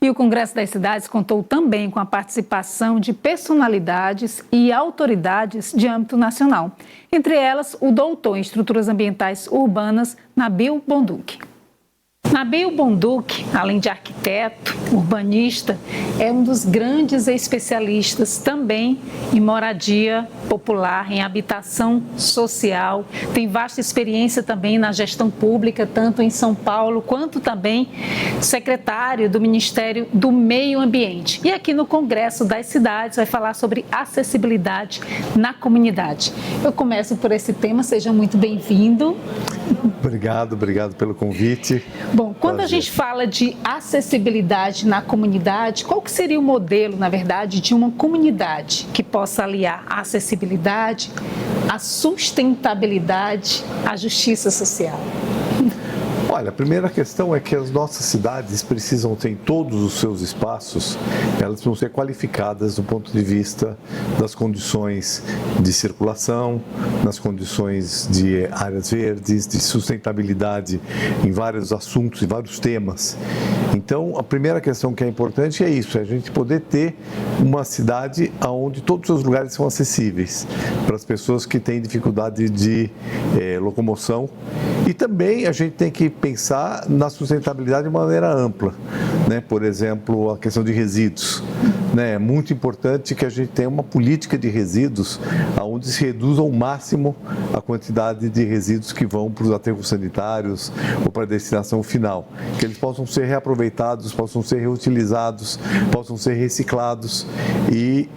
E o Congresso das Cidades contou também com a participação de personalidades e autoridades de âmbito nacional. Entre elas, o doutor em Estruturas Ambientais Urbanas, Nabil Bonduque. Nabil Bonduque, além de arquiteto, urbanista, é um dos grandes especialistas também em moradia popular, em habitação social. Tem vasta experiência também na gestão pública, tanto em São Paulo, quanto também secretário do Ministério do Meio Ambiente. E aqui no Congresso das Cidades vai falar sobre acessibilidade na comunidade. Eu começo por esse tema, seja muito bem-vindo. Obrigado pelo convite. Bom, quando a gente fala de acessibilidade na comunidade, qual que seria o modelo, na verdade, de uma comunidade que possa aliar a acessibilidade, a sustentabilidade, a justiça social? Olha, a primeira questão é que as nossas cidades precisam ter em todos os seus espaços, elas precisam ser qualificadas do ponto de vista das condições de circulação, nas condições de áreas verdes, de sustentabilidade em vários assuntos e vários temas. Então, a primeira questão que é importante é isso, é a gente poder ter uma cidade onde todos os seus lugares são acessíveis para as pessoas que têm dificuldade de locomoção. E também a gente tem que pensar na sustentabilidade de maneira ampla, né? Por exemplo, a questão de resíduos. É muito importante que a gente tenha uma política de resíduos onde se reduza ao máximo a quantidade de resíduos que vão para os aterros sanitários ou para a destinação final, que eles possam ser reaproveitados, possam ser reutilizados, possam ser reciclados e,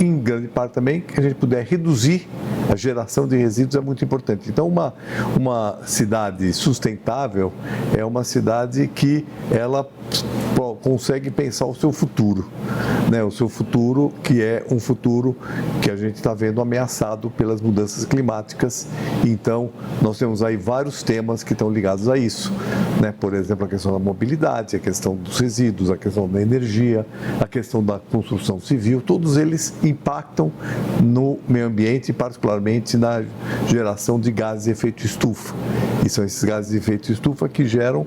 em grande parte também, que a gente puder reduzir a geração de resíduos é muito importante. Então, uma cidade sustentável é uma cidade que ela consegue pensar o seu futuro, né? O seu futuro que é um futuro que a gente está vendo ameaçado pelas mudanças climáticas. Então, nós temos aí vários temas que estão ligados a isso, né? Por exemplo, a questão da mobilidade, a questão dos resíduos, a questão da energia, a questão da construção civil, todos eles impactam no meio ambiente, particularmente na geração de gases de efeito estufa. E são esses gases de efeito estufa que geram,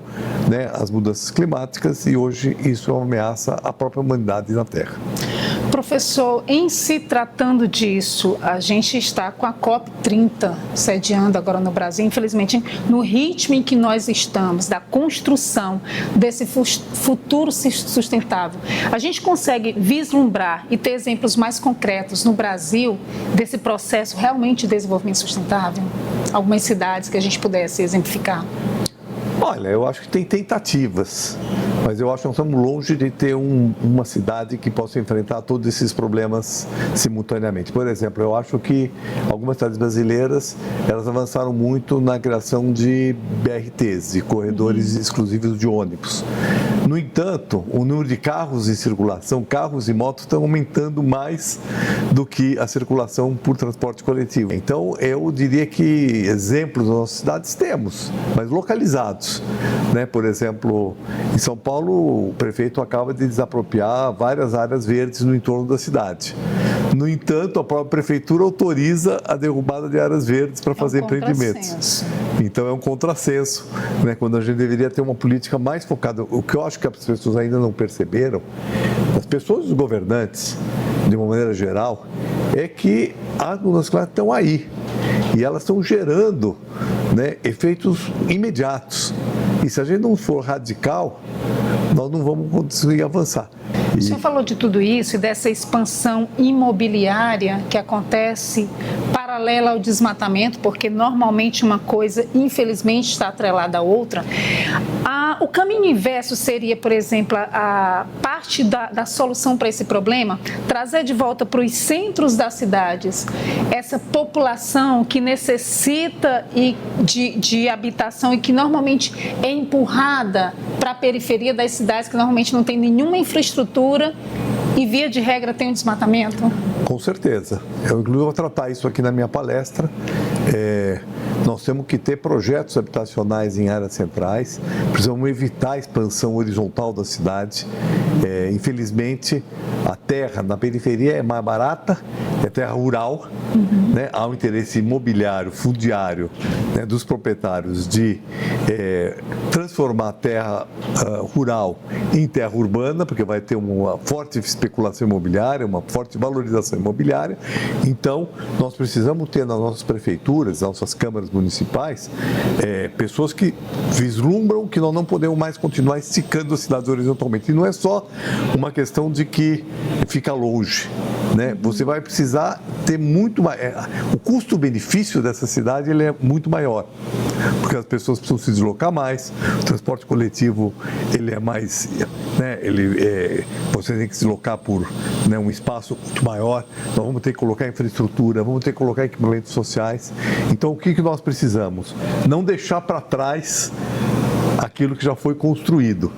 né, as mudanças climáticas e hoje isso ameaça a própria humanidade na Terra. Professor, em se tratando disso, a gente está com a COP30 sediando agora no Brasil, infelizmente, no ritmo em que nós estamos, da construção desse futuro sustentável. A gente consegue vislumbrar e ter exemplos mais concretos no Brasil desse processo realmente de desenvolvimento sustentável? Algumas cidades que a gente pudesse exemplificar? Olha, eu acho que tem tentativas, mas eu acho que nós estamos longe de ter uma cidade que possa enfrentar todos esses problemas simultaneamente. Por exemplo, eu acho que algumas cidades brasileiras, elas avançaram muito na criação de BRTs, de corredores exclusivos de ônibus. No entanto, o número de carros em circulação, carros e motos, estão aumentando mais do que a circulação por transporte coletivo. Então, eu diria que exemplos das nossas cidades temos, mas localizados, né? Por exemplo, em São Paulo, o prefeito acaba de desapropriar várias áreas verdes no entorno da cidade. No entanto, a própria prefeitura autoriza a derrubada de áreas verdes para fazer empreendimentos. Então, é um contrassenso, né? Quando a gente deveria ter uma política mais focada. O que eu acho que as pessoas ainda não perceberam, as pessoas, os governantes, de uma maneira geral, é que as mudanças climáticas estão aí e elas estão gerando, né, efeitos imediatos. E se a gente não for radical, nós não vamos conseguir avançar. O senhor falou de tudo isso e dessa expansão imobiliária que acontece paralela ao desmatamento, porque normalmente uma coisa, infelizmente, está atrelada à outra. O caminho inverso seria, por exemplo, a parte da solução para esse problema, trazer de volta para os centros das cidades essa população que necessita de habitação e que normalmente é empurrada para a periferia das cidades, que normalmente não tem nenhuma infraestrutura e, via de regra, tem um desmatamento? Com certeza. Eu, inclusive, vou tratar isso aqui na minha palestra. Nós temos que ter projetos habitacionais em áreas centrais, precisamos evitar a expansão horizontal da cidade. Infelizmente, a terra na periferia é mais barata, é terra rural, né? Há um interesse imobiliário, fundiário, né, dos proprietários de transformar a terra rural em terra urbana, porque vai ter uma forte especulação imobiliária, uma forte valorização imobiliária. Então, nós precisamos ter nas nossas prefeituras, nas nossas câmaras municipais, pessoas que vislumbram que nós não podemos mais continuar esticando as cidades horizontalmente. E não é só uma questão de que fica longe, né? Você vai precisar ter muito mais. O custo-benefício dessa cidade ele é muito maior, porque as pessoas precisam se deslocar mais, o transporte coletivo ele é mais, né? Você tem que se deslocar por, né, um espaço muito maior. Nós vamos ter que colocar infraestrutura, vamos ter que colocar equipamentos sociais. Então, o que nós precisamos? Não deixar para trás aquilo que já foi construído,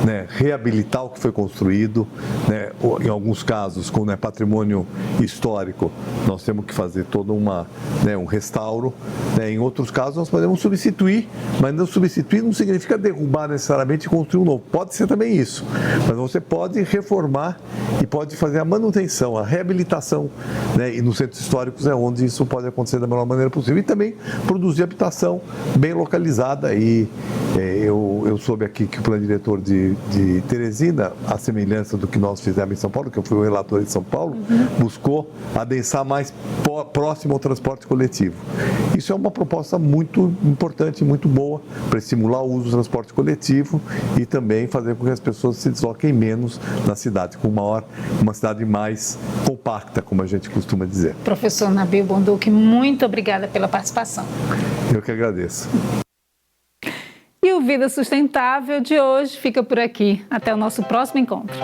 né? Reabilitar o que foi construído, né? Em alguns casos, quando é patrimônio histórico, nós temos que fazer todo um restauro, né? Em outros casos, nós podemos substituir, mas não substituir não significa derrubar necessariamente e construir um novo. Pode ser também isso, mas você pode reformar e pode fazer a manutenção, a reabilitação, né? E nos centros históricos é onde isso pode acontecer da melhor maneira possível. E também produzir habitação bem localizada. E eu soube aqui que o plano diretor de Teresina, a semelhança do que nós fizemos em São Paulo, que eu fui o relator em São Paulo, buscou adensar mais próximo ao transporte coletivo. Isso é uma proposta muito importante, muito boa, para estimular o uso do transporte coletivo e também fazer com que as pessoas se desloquem menos na cidade, com uma cidade mais compacta, como a gente costuma dizer. Professor Nabil Bonduque, muito obrigada pela participação. Eu que agradeço. E o Vida Sustentável de hoje fica por aqui. Até o nosso próximo encontro.